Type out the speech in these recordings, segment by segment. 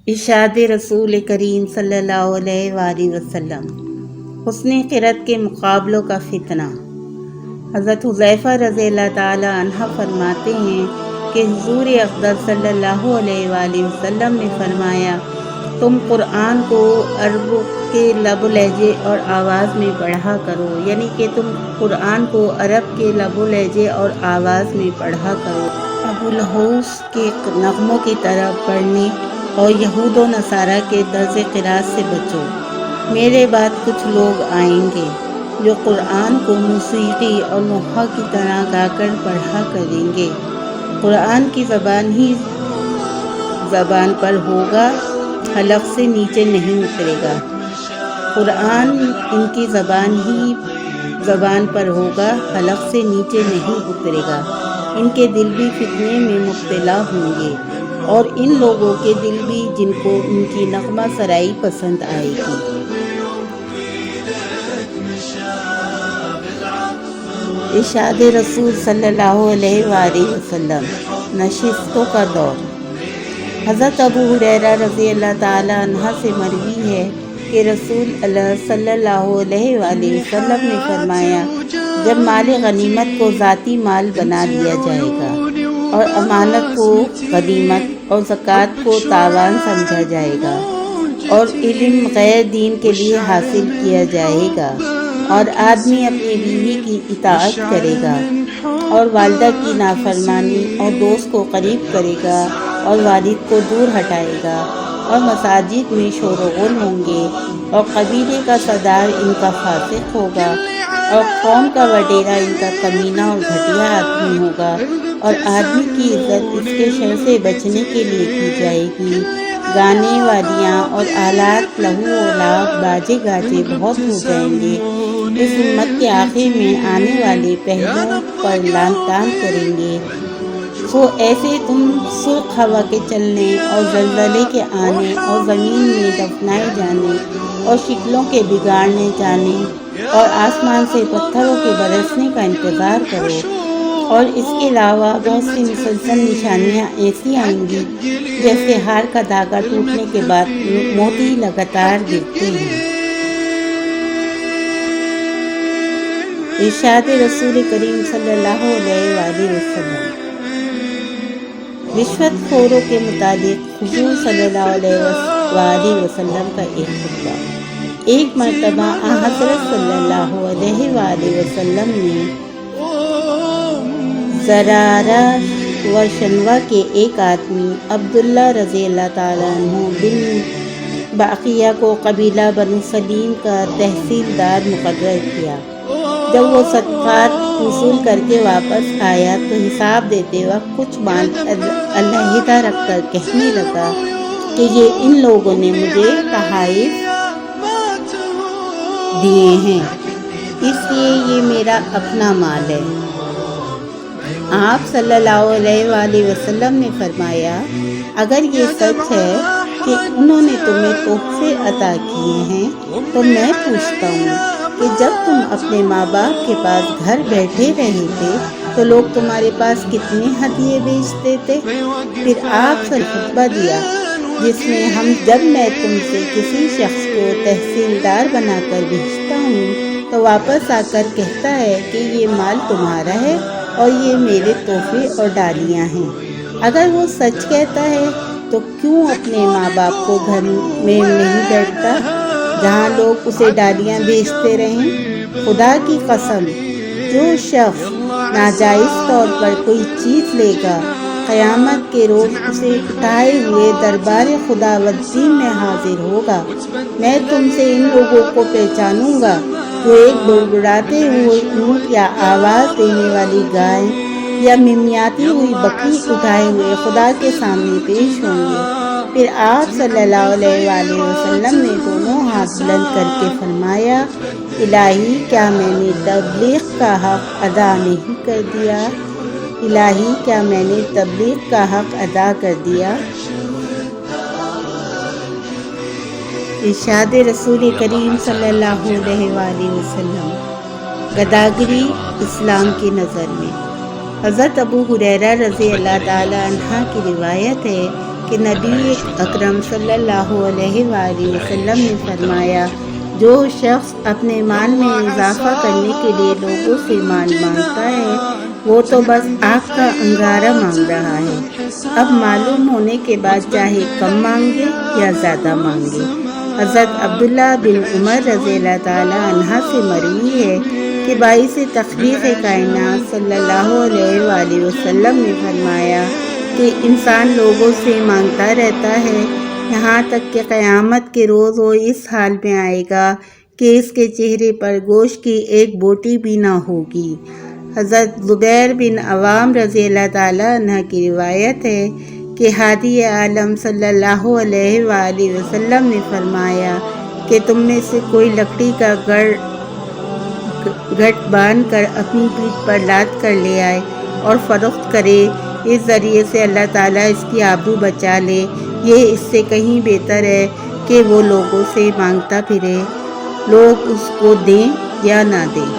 ارشاد رسول کریم صلی اللہ علیہ وآلہ وسلم، حسن قرت کے مقابلوں کا فتنہ۔ حضرت حذیفہ رضی اللہ تعالی عنہ فرماتے ہیں کہ حضور اقدس صلی اللہ علیہ وآلہ وسلم نے فرمایا، تم قرآن کو عرب کے لب و لہجے اور آواز میں پڑھا کرو، یعنی کہ تم قرآن کو عرب کے لب و لہجے اور آواز میں پڑھا کرو، ابو الہوس کے نغموں کی طرح پڑھنے اور یہود و نصارہ کے طرز قرات سے بچو۔ میرے بعد کچھ لوگ آئیں گے جو قرآن کو موسیقی اور نوحہ کی طرح گا کر پڑھا کریں گے۔ قرآن کی زبان ہی زبان پر ہوگا، حلق سے نیچے نہیں اترے گا۔ قرآن ان کی زبان ہی زبان پر ہوگا، حلق سے نیچے نہیں اترے گا۔ ان کے دل بھی فتنے میں مبتلا ہوں گے، اور ان لوگوں کے دل بھی جن کو ان کی نغمہ سرائی پسند آئے گی۔ ارشاد رسول صلی اللہ علیہ وآلہ وسلم، نشستوں کا دور۔ حضرت ابو ہریرہ رضی اللہ تعالی عنہ سے مروی ہے کہ رسول اللہ صلی اللہ علیہ وآلہ وسلم نے فرمایا، جب مال غنیمت کو ذاتی مال بنا لیا جائے گا، اور امانت کو غنیمت اور زکوٰۃ کو تاوان سمجھا جائے گا، اور علم غیر دین کے لیے حاصل کیا جائے گا، اور آدمی اپنی بیوی کی اطاعت کرے گا، اور والدہ کی نافرمانی اور دوست کو قریب کرے گا، اور والد کو دور ہٹائے گا، اور مساجد میں شور و غل ہوں گے، اور قبیلے کا سردار ان کا فاسق ہوگا، اور قوم کا وڈیرا ان کا کمینہ اور گھٹیا آدمی ہوگا، اور آدمی کی عزت اس کے شر سے بچنے کے لیے کی جائے گی۔ گانے والیاں اور آلات لہو و لعب باجے گاجے بہت ہو جائیں گے۔ اس امت کے آخر میں آنے والے پہلوؤں پر لان تان کریں گے، سو ایسے تم سرخ ہوا کے چلنے اور زلزلے کے آنے اور زمین میں دفنائے جانے اور شکلوں کے بگاڑنے جانے اور آسمان سے پتھروں کے برسنے کا انتظار کرو۔ اور اس کے علاوہ بہت سی مسلسل نشانیاں ایسی آئیں گی جیسے ہار کا دھاگا ٹوٹنے کے بعد موتی لگاتار گرتے ہیں۔ ارشاد رسول کریم صلی اللہ علیہ وآلہ وسلم، رشوت خوروں کے متعلق حضور صلی اللہ علیہ وآلہ وسلم کا ایک خطبہ۔ ایک مرتبہ حضرت صلی اللہ علیہ وآلہ وسلم نے زرارہ و شنوا کے ایک آدمی عبداللہ رضی اللہ تعالیٰ عنہ بن باقیہ کو قبیلہ بنو سلیم کا تحصیلدار مقرر کیا۔ جب وہ صدقات وصول کر کے واپس آیا تو حساب دیتے وقت کچھ مال علیحدہ رکھ کر کہنے لگا کہ یہ ان لوگوں نے مجھے تحائف دیے ہیں، اس لیے یہ میرا اپنا مال ہے۔ آپ صلی اللہ علیہ وآلہ وسلم نے فرمایا، اگر یہ سچ ہے کہ انہوں نے تمہیں تحفے عطا کیے ہیں تو میں پوچھتا ہوں کہ جب تم اپنے ماں باپ کے پاس گھر بیٹھے رہے تھے تو لوگ تمہارے پاس کتنے ہدیے بیچتے تھے؟ پھر آپ سے خطبہ دیا جس میں جب میں تم سے کسی شخص کو تحصیلدار بنا کر بھیجتا ہوں تو واپس آ کر کہتا ہے کہ یہ مال تمہارا ہے اور یہ میرے تحفے اور ڈالیاں ہیں، اگر وہ سچ کہتا ہے تو کیوں اپنے ماں باپ کو گھر میں نہیں بیٹھتا جہاں لوگ اسے ڈالیاں بیچتے رہیں؟ خدا کی قسم، جو شخص ناجائز طور پر کوئی چیز لے گا، قیامت کے روز اسے اٹھائے ہوئے دربار خداوندی میں حاضر ہوگا۔ میں تم سے ان لوگوں کو پہچانوں گا جو ایک بڑبڑاتے ہوئے اونٹ یا آواز دینے والی گائے یا ممیاتی ہوئی بکری اٹھائے ہوئے خدا کے سامنے پیش ہوں گے۔ پھر آپ صلی اللہ علیہ وآلہ وسلم نے دونوں ہاتھ بلند کر کے فرمایا، الہی کیا میں نے تبلیغ کا حق ادا نہیں کر دیا؟ الہی کیا میں نے تبلیغ کا حق ادا کر دیا؟ ارشاد رسول کریم صلی اللہ علیہ وآلہ وسلم، گداگری اسلام کی نظر میں۔ حضرت ابو ہریرہ رضی اللہ تعالی عنہ کی روایت ہے کہ نبی اکرم صلی اللہ علیہ وآلہ وسلم نے فرمایا، جو شخص اپنے مال میں اضافہ کرنے کے لیے لوگوں سے مال مانگتا ہے وہ تو بس آگ کا انگارہ مانگ رہا ہے۔ اب معلوم ہونے کے بعد چاہے کم مانگے یا زیادہ مانگے۔ حضرت عبداللہ بن عمر رضی اللہ تعالیٰ عنہ سے مروی ہے کہ باعث تخلیق کائنات صلی اللہ علیہ وآلہ وسلم نے فرمایا کہ انسان لوگوں سے مانگتا رہتا ہے یہاں تک کہ قیامت کے روز وہ اس حال میں آئے گا کہ اس کے چہرے پر گوشت کی ایک بوٹی بھی نہ ہوگی۔ حضرت زبیر بن عوام رضی اللہ تعالیٰ عنہ کی روایت ہے کہ ہادی عالم صلی اللہ علیہ وآلہ وسلم نے فرمایا کہ تم میں سے کوئی لکڑی کا گھٹ باندھ کر اپنی پیٹھ پر لاد کر لے آئے اور فروخت کرے، اس ذریعے سے اللہ تعالیٰ اس کی آبرو بچا لے۔ یہ اس سے کہیں بہتر ہے کہ وہ لوگوں سے مانگتا پھرے، لوگ اس کو دیں یا نہ دیں۔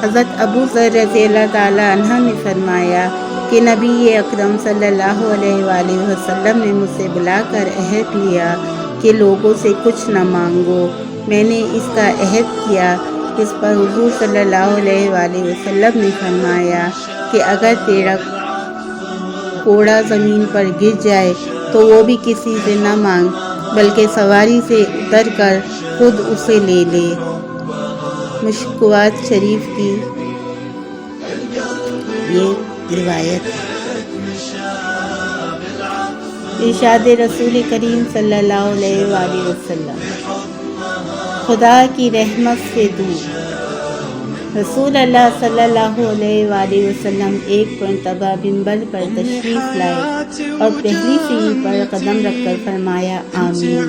حضرت ابو ذر رضی اللہ تعالیٰ عنہ نے فرمایا کہ نبی اکرم صلی اللہ علیہ وآلہ وسلم نے مجھ سے بلا کر عہد لیا کہ لوگوں سے کچھ نہ مانگو۔ میں نے اس کا عہد کیا۔ اس پر حضور صلی اللہ علیہ وآلہ وسلم نے فرمایا کہ اگر تیرا کوڑا زمین پر گر جائے تو وہ بھی کسی سے نہ مانگ بلکہ سواری سے اتر کر خود اسے لے لے۔ مشکوات شریف کی یہ روایت ہے۔ ارشاد رسول کریم صلی اللہ علیہ وآلہ وسلم، خدا کی رحمت سے دور۔ رسول اللہ صلی اللہ علیہ وآلہ وسلم ایک مرتبہ منبر پر تشریف لائے اور پہلی سیڑھی پر قدم رکھ کر فرمایا آمین،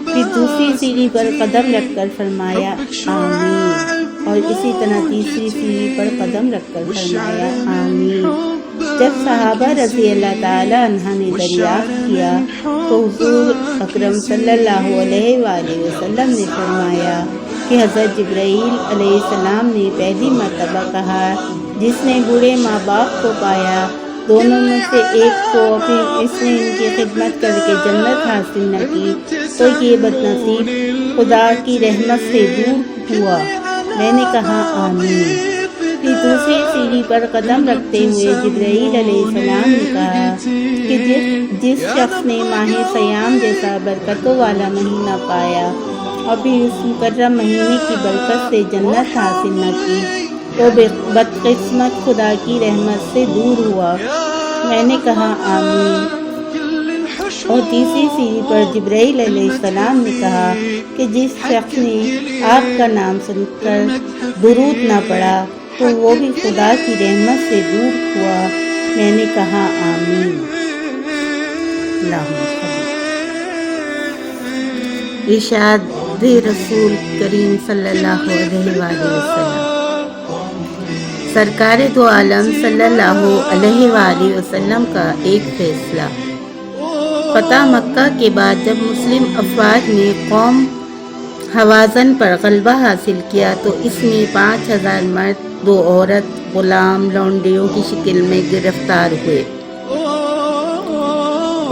پھر دوسری سیڑھی پر قدم رکھ کر فرمایا آمین، اور اسی طرح تیسری سیڑھی پر قدم رکھ کر فرمایا آمین۔ جب صحابہ رضی اللہ تعالیٰ عنہ نے دریافت کیا تو حضور اکرم صلی اللہ علیہ وآلہ وسلم نے فرمایا کہ حضرت جبرائیل علیہ السلام نے پہلی مرتبہ کہا، جس نے بوڑھے ماں باپ کو پایا، دونوں میں سے ایک کو پھر اس نے ان کی خدمت کر کے جنت حاصل نہ کی تو یہ بدنصیب خدا کی رحمت سے دور ہوا۔ میں نے کہا آمین۔ پھر دوسری سیڑھی پر قدم رکھتے ہوئے جبرائیل علیہ السلام نے کہا کہ جس شخص نے ماہ سیام جیسا برکتوں والا مہینہ پایا اور پھر اس مکرم مہینے کی برکت سے جنت حاصل نہ کی تو بدقسمت خدا کی رحمت سے دور ہوا۔ میں نے کہا آمین۔ اور تیسری سیڑھی پر جبرائیل علیہ السلام نے کہا کہ جس شخص نے آپ کا نام سن کر درود نہ پڑھا تو وہ بھی خدا کی رحمت سے دور ہوا۔ میں نے کہا آمین۔ اللہم صلی۔ ارشاد رسول کریم صلی اللہ علیہ وآلہ وسلم، سرکار دو عالم صلی اللہ علیہ وآلہ وسلم کا ایک فیصلہ۔ فتح مکہ کے بعد جب مسلم افواج نے قوم حوازن پر غلبہ حاصل کیا تو اس میں 5000 مرد، 2 عورت، غلام، لونڈیوں کی شکل میں گرفتار ہوئے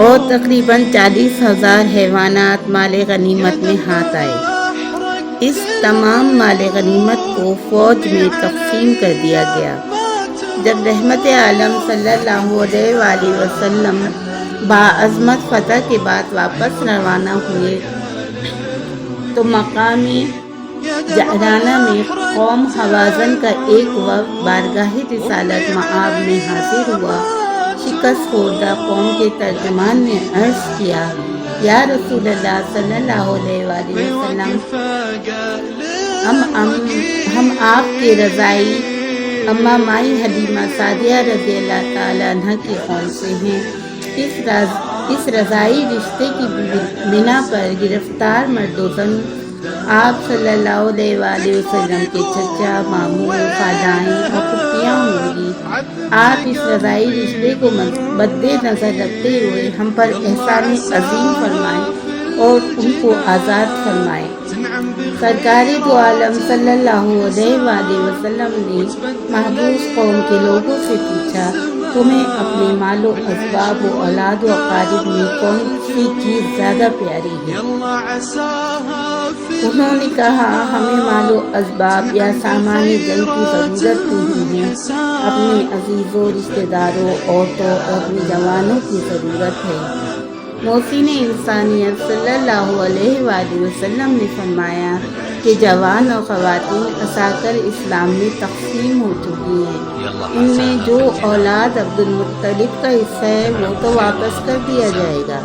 اور تقریباً 40,000 حیوانات مال غنیمت میں ہاتھ آئے۔ اس تمام مال غنیمت کو فوج میں تقسیم کر دیا گیا۔ جب رحمت عالم صلی اللہ علیہ وآلہ وسلم باعظمت فتح کے بعد واپس روانہ ہوئے تو مقامی جعرانہ میں قوم حوازن کا ایک وفد بارگاہ رسالت مآب میں حاضر ہوا۔ شکست خوردہ قوم کے ترجمان نے عرض کیا، یا رسول اللہ صلی اللہ علیہ وآلہ وسلم، ہم آپ کے رضائی اماں مائی حلیمہ سعدیہ رضی اللہ تعالیٰ عنہ کی قوم سے ہیں۔ اس رضائی رشتے کی بنا پر گرفتار مرد و زن آپ صلی اللہ علیہ وآلہ وسلم کے چچا، ماموں، خالائیں اور پھپھیاں ہوں گی۔ آپ اس رضائی رشتے کو مد نظر رکھتے ہوئے ہم پر احسان عظیم فرمائیں اور ان کو آزاد فرمائیں۔ سرکار دو عالم صلی اللہ علیہ وآلہ وسلم نے محبوس قوم کے لوگوں سے پوچھا تمہیں اپنے مال و اسباب و اولاد و اقارب میں کون سی چیز زیادہ پیاری ہے؟ انہوں نے کہا ہمیں مال و اسباب یا سامان جنگ کی ضرورت نہیں ہے، اپنے عزیزوں، رشتہ داروں، عورتوں اور اپنے جوانوں کی ضرورت ہے۔ محسن انسانیت صلی اللہ علیہ وآلہ وسلم نے فرمایا کہ جوان اور خواتین عساکر اسلام میں تقسیم ہو چکی ہیں، ان میں جو اولاد عبد المطلب کا حصہ ہے وہ تو واپس کر دیا جائے گا،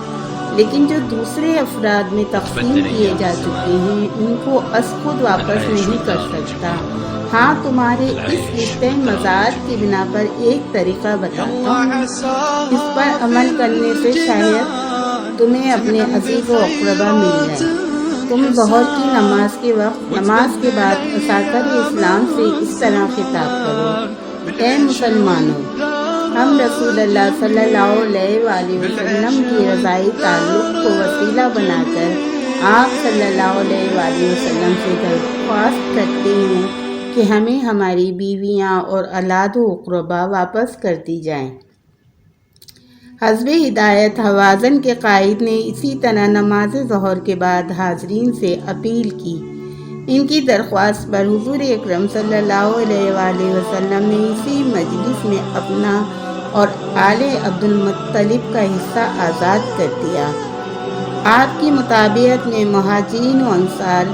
لیکن جو دوسرے افراد میں تقسیم کیے جا چکے ہیں ان کو از خود واپس نہیں کر سکتا۔ ہاں، تمہارے اس رشتے مزاج کی بنا پر ایک طریقہ بتاتا ہوں، اس پر عمل کرنے سے شاید تمہیں اپنے عزیز و اقربا مل جائیں۔ تم ظہر کی نماز کے وقت نماز کے بعد عساکر اسلام سے اس طرح خطاب کرو: اے مسلمانوں، ہم رسول اللہ صلی اللہ علیہ وآلہ وسلم کی رضائی تعلق کو وسیلہ بنا کر آپ صلی اللہ علیہ وآلہ وسلم سے درخواست کرتے ہیں کہ ہمیں ہماری بیویاں اور اولاد و اقربا واپس کر دی جائیں۔ حزب ہدایت حوازن کے قائد نے اسی طرح نماز ظہر کے بعد حاضرین سے اپیل کی۔ ان کی درخواست پر حضور اکرم صلی اللہ علیہ وآلہ وسلم نے اسی مجلس میں اپنا اور آل عبد المطلب کا حصہ آزاد کر دیا۔ آپ کی مطابعت میں مہاجرین و انصار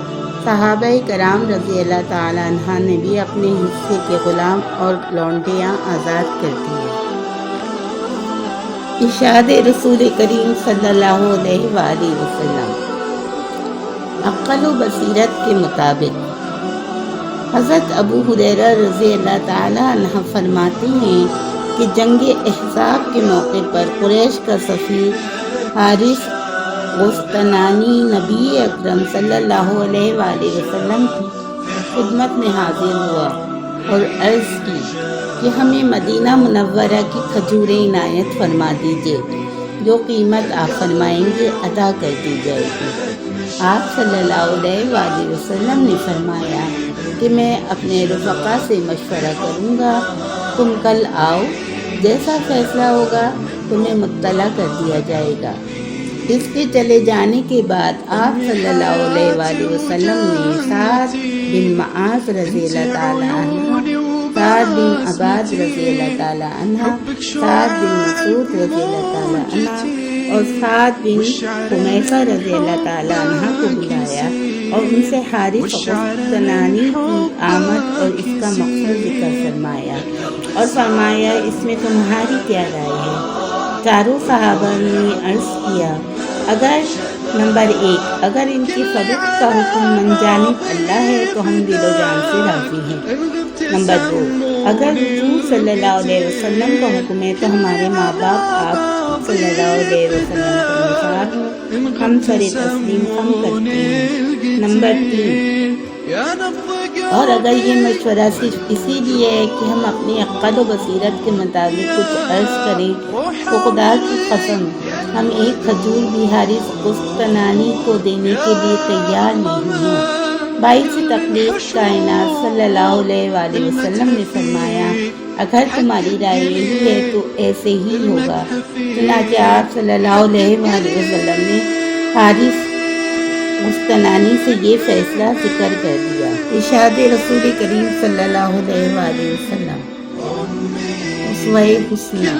صحابہ کرام رضی اللہ تعالیٰ عنہ نے بھی اپنے حصے کے غلام اور لونڈیاں آزاد کر دیے۔ ارشاد رسول کریم صلی اللہ علیہ وآلہ وسلم، عقل و بصیرت کے مطابق حضرت ابو ہریرہ رضی اللہ تعالیٰ عنہ فرماتے ہیں کہ جنگ احزاب کے موقع پر قریش کا سفیر حارث غسطنانی نبی اکرم صلی اللہ علیہ وآلہ وسلم کی خدمت میں حاضر ہوا اور عرض کی کہ ہمیں مدینہ منورہ کی کھجوریں عنایت فرما دیجیے، جو قیمت آپ فرمائیں گے ادا کر دی جائے گی۔ آپ صلی اللہ علیہ وآلہ وسلم نے فرمایا کہ میں اپنے رفقا سے مشورہ کروں گا، تم کل آؤ، جیسا فیصلہ ہوگا تمہیں مطلع کر دیا جائے گا۔ اس کے چلے جانے کے بعد آپ صلی اللہ علیہ وآلہ وسلم نے سعد بن معاذ رضی اللہ تعالیٰ عنہ، سعد بن عباد رضی اللہ تعالیٰ عنہ، سعد بن مسعود رضی اللہ تعالیٰ عنہ اور سعد بن خمیسہ رضی اللہ تعالیٰ عنہ کو بلایا اور ان سے حارث غسطنانی کی آمد اور اس کا مقصد ذکر فرمایا اور فرمایا اس میں تمہاری کیا رائے ہے؟ چاروں صحابہ نے عرض کیا، نمبر 1، اگر ان کی فروخت کا حکم من جانب اللہ ہے تو ہم دل و جان سے راضی ہیں۔ نمبر 2، اگر حضور صلی اللہ علیہ وسلم کا حکم ہے تو ہمارے ماں باپ آپ صلی اللہ علیہ وسلم کے انصار ہوں، ہم سر تسلیم خم کرتے ہیں۔ نمبر 3، اور اگر یہ مشورہ صرف اسی لیے ہے کہ ہم اپنی عقل و بصیرت کے مطابق کچھ عرض کریں تو خدا کی قسم ہم ایک کھجور بھی حارث غسطنانی کو دینے کے لیے تیار نہیں ہیں۔ باعث تخلیق کائنات صلی اللہ علیہ وآلہ وسلم نے فرمایا، اگر تمہاری رائے یہی ہے تو ایسے ہی ہوگا۔ چنانچہ آپ صلی اللہ علیہ وآلہ وسلم نے حارث غسطنانی سے یہ فیصلہ ذکر کر دیا۔ ارشاد رسول کریم صلی اللہ علیہ وآلہ وسلم، اسوہ حسنہ۔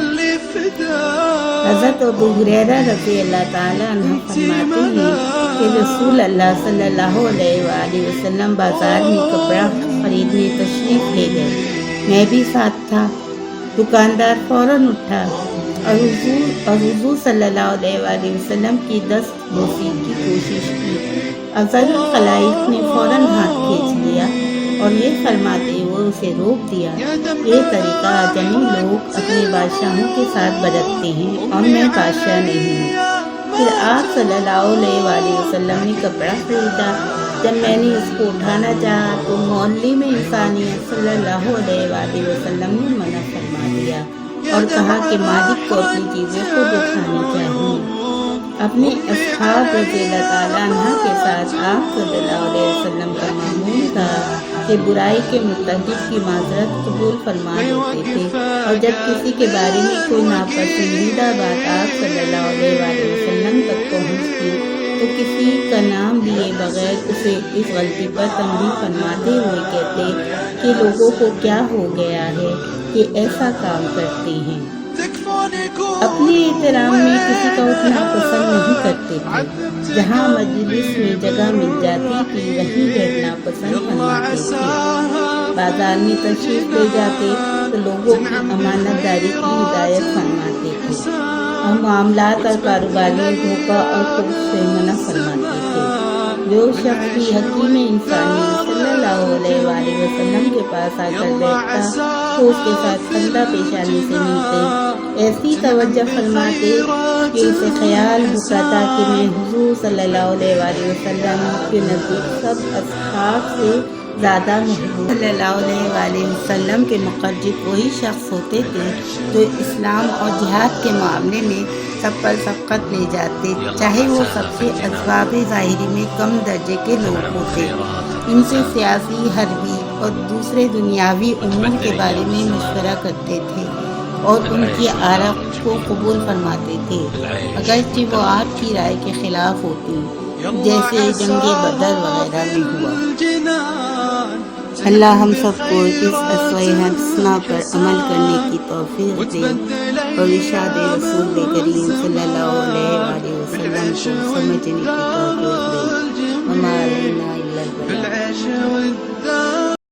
حضرت ابو ہریرہ رضی اللہ تعالیٰ عنہ فرماتے ہیں کہ رسول اللہ صلی اللہ علیہ وآلہ وسلم بازار میں کپڑا خریدنے تشریف لے گئے، میں بھی ساتھ تھا۔ دکاندار فوراً اٹھا اور حضور صلی اللہ علیہ وآلہ وسلم کی دست بوسی کی کوشش کی۔ افضل الخلائق نے فوراً ہاتھ کھینچ لیا اور یہ فرماتے ہوئے اسے روک دیا، یہ طریقہ اجمی لوگ اپنے بادشاہوں کے ساتھ برتتے ہیں اور میں بادشاہ نہیں ہوں۔ پھر آپ صلی اللہ علیہ وآلہ وسلم نے کپڑا خریدا۔ جب میں نے اس کو اٹھانا چاہا تو معلم انسانیت صلی اللہ علیہ وآلہ وسلم نے منع فرما دیا اور کہا کہ مالک کو اپنی چیزیں خود اٹھانی چاہیے۔ اپنے اصحاب رضی اللہ تعالیٰ عنہ کے ساتھ آپ صلی اللہ علیہ وسلم کا معمول تھا کہ برائی کے مرتکب کی معذرت قبول فرما لیتے تھے اور جب کسی کے بارے میں کوئی ناپسندیدہ بات آپ صلی اللہ علیہ وآلہ وسلم تک پہنچتی تو کسی کا نام لیے بغیر اسے اس غلطی پر تنبیہ فرماتے ہوئے کہتے کہ لوگوں کو کیا ہو گیا ہے کہ ایسا کام کرتے ہیں۔ اپنے احترام میں کسی کا اٹھنا پسند نہیں کرتے تھے، جہاں مجلس میں جگہ مل جاتی تھی وہیں بیٹھنا پسند فرماتے تھے۔ بازار میں تشریف لے جاتے تو لوگوں کی امانت داری کی ہدایت فرماتے تھے اور معاملات اور کاروبار میں دھوکہ اور خبث سے منع فرماتے تھے۔ جو شخص بھی حکیم انسانی صلی اللہ علیہ وآلہ وسلم کے پاس آ کر بیٹھتا تو اس کے ساتھ خندہ پیشانی سے ملتے، ایسی توجہ فرماتے کہ اسے خیال ہوتا تھا کہ میں حضور صلی اللہ علیہ وآلہ وسلم کے نزدیک سب اصحاب سے زیادہ محبوب۔ صلی اللہ علیہ وآلہ وسلم کے مقرب وہی شخص ہوتے تھے جو اسلام اور جہاد کے معاملے میں سب پر سبقت لے جاتے، چاہے وہ سب سے اسباب ظاہری میں کم درجے کے لوگ ہوتے۔ ان سے سیاسی، حربی اور دوسرے دنیاوی امور کے بارے میں مشورہ کرتے تھے اور ان کی آراء کو قبول فرماتے تھے، اگرچہ وہ آپ کی رائے کے خلاف ہوتی، جیسے جنگ بدر وغیرہ میں ہوا۔ اللہ ہم سب کو اس اسوہ حسنہ پر عمل کرنے کی توفیق دے اور ارشاد رسول کریم صلی اللہ علیہ وآلہ وسلم کو سمجھنے کی توفیق دے۔ وما علینا الا البلاغ۔